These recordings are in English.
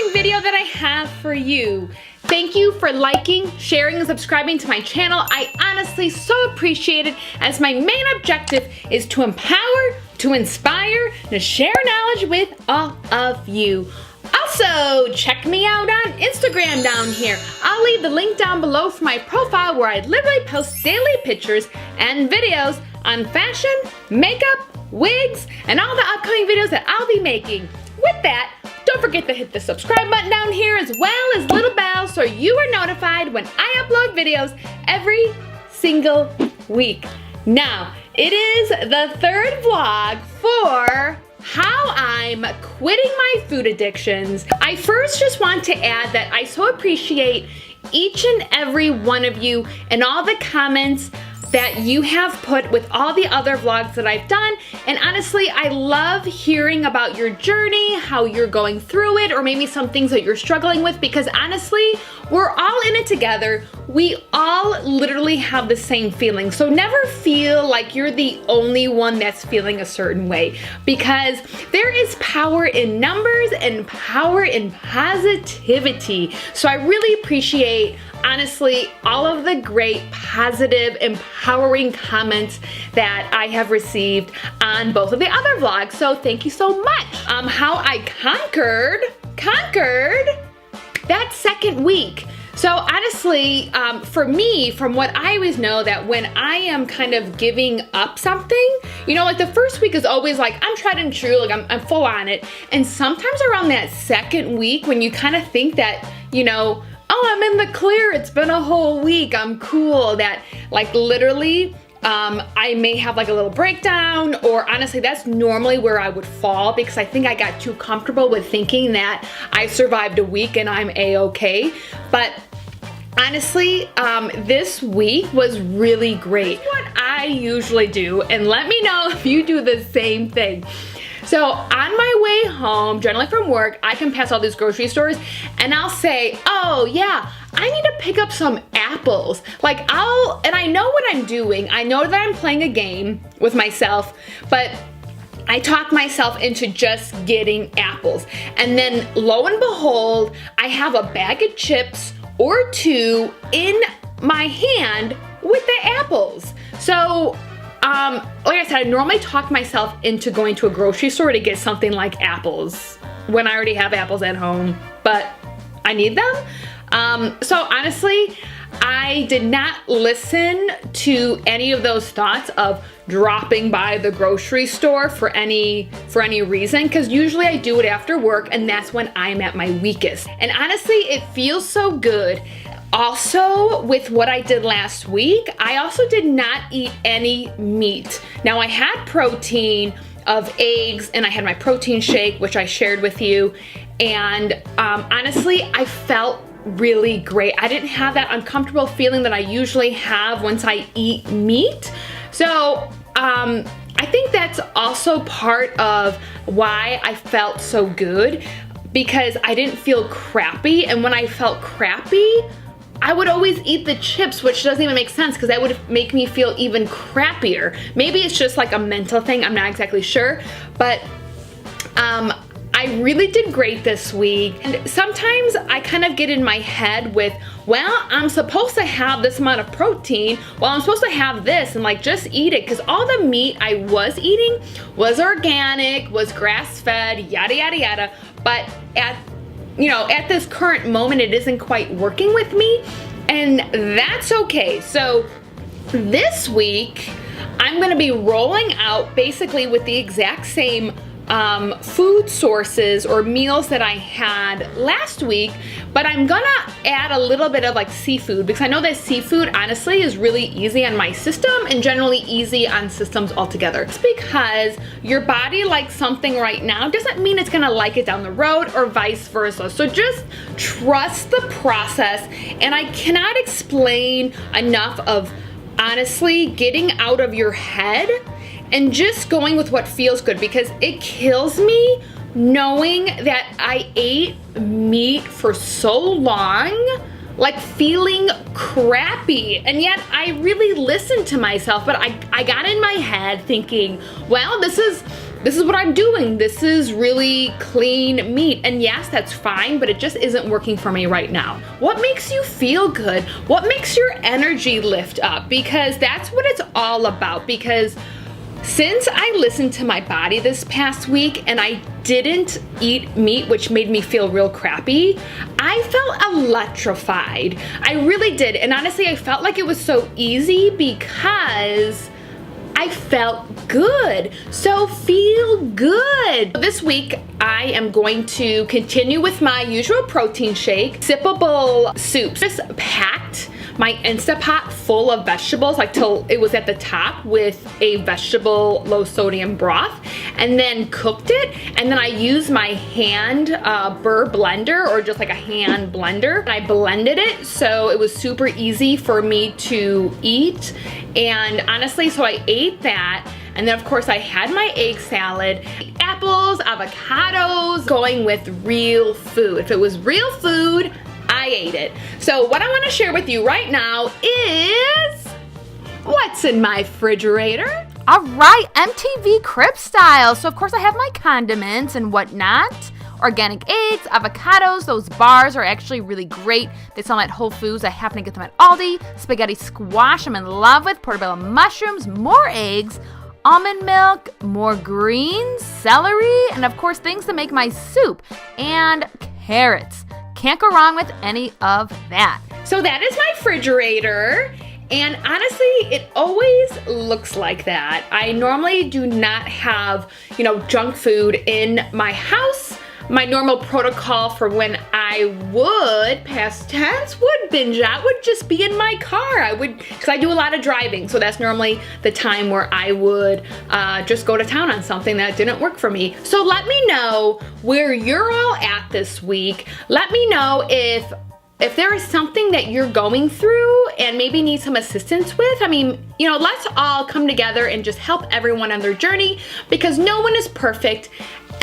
upcoming video that I have for you. Thank you for liking, sharing, and subscribing to my channel. I honestly so appreciate it, as my main objective is to empower, to inspire, to share knowledge with all of you. Also, check me out on Instagram down here. I'll leave the link down below for my profile, where I literally post daily pictures and videos on fashion, makeup, wigs, and all the upcoming videos that I'll be making. With that, don't forget to hit the subscribe button down here, as well as little bell, so you are notified when I upload videos every single week. Now, it is the third vlog for how I'm quitting my food addictions. I first just want to add that I so appreciate each and every one of you and all the comments that you have put with all the other vlogs that I've done. And honestly, I love hearing about your journey, how you're going through it, or maybe some things that you're struggling with, because honestly, we're all in it together. We all literally have the same feeling. So never feel like you're the only one that's feeling a certain way, because there is power in numbers and power in positivity. So I really appreciate, honestly, all of the great, positive, empowering comments that I have received on both of the other vlogs. So thank you so much. How I conquered that second week. So honestly, for me, from what I always know, that when I am kind of giving up something, you know, like the first week is always like, I'm tried and true, like I'm full on it. And sometimes around that second week, when you kind of think that, you know, oh, I'm in the clear, it's been a whole week, I'm cool, that like literally, I may have like a little breakdown, or honestly, that's normally where I would fall, because I think I got too comfortable with thinking that I survived a week and I'm a-okay. But honestly, this week was really great. What I usually do, and let me know if you do the same thing. So on my way home, generally from work, I can pass all these grocery stores and I'll say, oh yeah, I need to pick up some apples. Like and I know what I'm doing. I know that I'm playing a game with myself, but I talk myself into just getting apples. And then lo and behold, I have a bag of chips or two in my hand with the apples. So, like I said, I normally talk myself into going to a grocery store to get something like apples when I already have apples at home, but I need them. So honestly, I did not listen to any of those thoughts of dropping by the grocery store for any reason, because usually I do it after work, and that's when I'm at my weakest. And honestly, it feels so good. Also, with what I did last week, I also did not eat any meat. Now, I had protein of eggs, and I had my protein shake, which I shared with you. And honestly, I felt really great. I didn't have that uncomfortable feeling that I usually have once I eat meat. So I think that's also part of why I felt so good, because I didn't feel crappy. And when I felt crappy, I would always eat the chips, which doesn't even make sense, because that would make me feel even crappier. Maybe it's just like a mental thing, I'm not exactly sure, but I really did great this week. And sometimes I kind of get in my head with, well, I'm supposed to have this amount of protein, well, I'm supposed to have this, and like just eat it, because all the meat I was eating was organic, was grass-fed, yada yada yada, but at this current moment, it isn't quite working with me, and that's okay. So this week, I'm gonna be rolling out basically with the exact same food sources or meals that I had last week, but I'm gonna add a little bit of like seafood, because I know that seafood honestly is really easy on my system, and generally easy on systems altogether. It's because your body likes something right now doesn't mean it's gonna like it down the road, or vice versa. So just trust the process, and I cannot explain enough of honestly getting out of your head and just going with what feels good, because it kills me knowing that I ate meat for so long, like feeling crappy, and yet I really listened to myself, but I got in my head thinking, well, this is this is what I'm doing. This is really clean meat. And yes, that's fine, but it just isn't working for me right now. What makes you feel good? What makes your energy lift up? Because that's what it's all about. Because since I listened to my body this past week and I didn't eat meat, which made me feel real crappy, I felt electrified. I really did. And honestly, I felt like it was so easy because I felt good. So feel good. This week, I am going to continue with my usual protein shake, sippable soups. Just packed my Instapot full of vegetables, like till it was at the top, with a vegetable low sodium broth, and then cooked it. And then I used my hand burr blender, or just like a hand blender. And I blended it so it was super easy for me to eat. And honestly, so I ate that. And then of course I had my egg salad, apples, avocados, going with real food. If it was real food, I ate it. So what I want to share with you right now is what's in my refrigerator. All right, MTV Crib style. So of course I have my condiments and whatnot. Organic eggs, avocados, those bars are actually really great. They sell them at Whole Foods. I happen to get them at Aldi. Spaghetti squash I'm in love with. Portobello mushrooms, more eggs, almond milk, more greens, celery, and of course things to make my soup, and carrots. Can't go wrong with any of that. So that is my refrigerator. And honestly, it always looks like that. I normally do not have, junk food in my house. My normal protocol for when I would, past tense, would binge out would just be in my car. Because I do a lot of driving, so that's normally the time where I would just go to town on something that didn't work for me. So let me know where you're all at this week. Let me know if there is something that you're going through and maybe need some assistance with. I mean, let's all come together and just help everyone on their journey, because no one is perfect.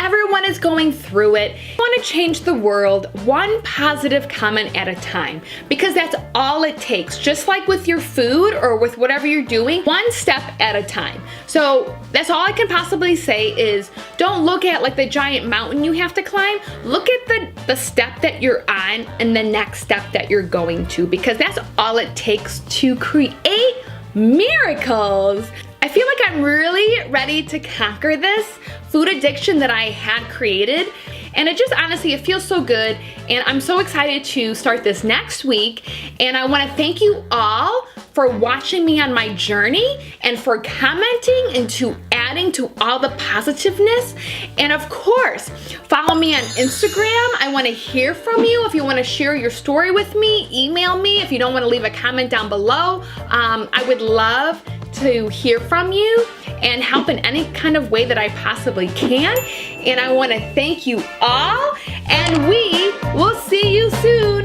Everyone is going through it. I want to change the world one positive comment at a time, because that's all it takes. Just like with your food or with whatever you're doing, one step at a time. So that's all I can possibly say is don't look at like the giant mountain you have to climb. Look at the step that you're on and the next step that you're going to, because that's all it takes to create miracles. I feel like I'm really ready to conquer this food addiction that I had created. And it just honestly, it feels so good. And I'm so excited to start this next week. And I want to thank you all for watching me on my journey and for commenting and to adding to all the positiveness. And of course, follow me on Instagram. I want to hear from you. If you want to share your story with me, email me. If you don't want to leave a comment down below, I would love to hear from you and help in any kind of way that I possibly can. And I want to thank you all, and we will see you soon.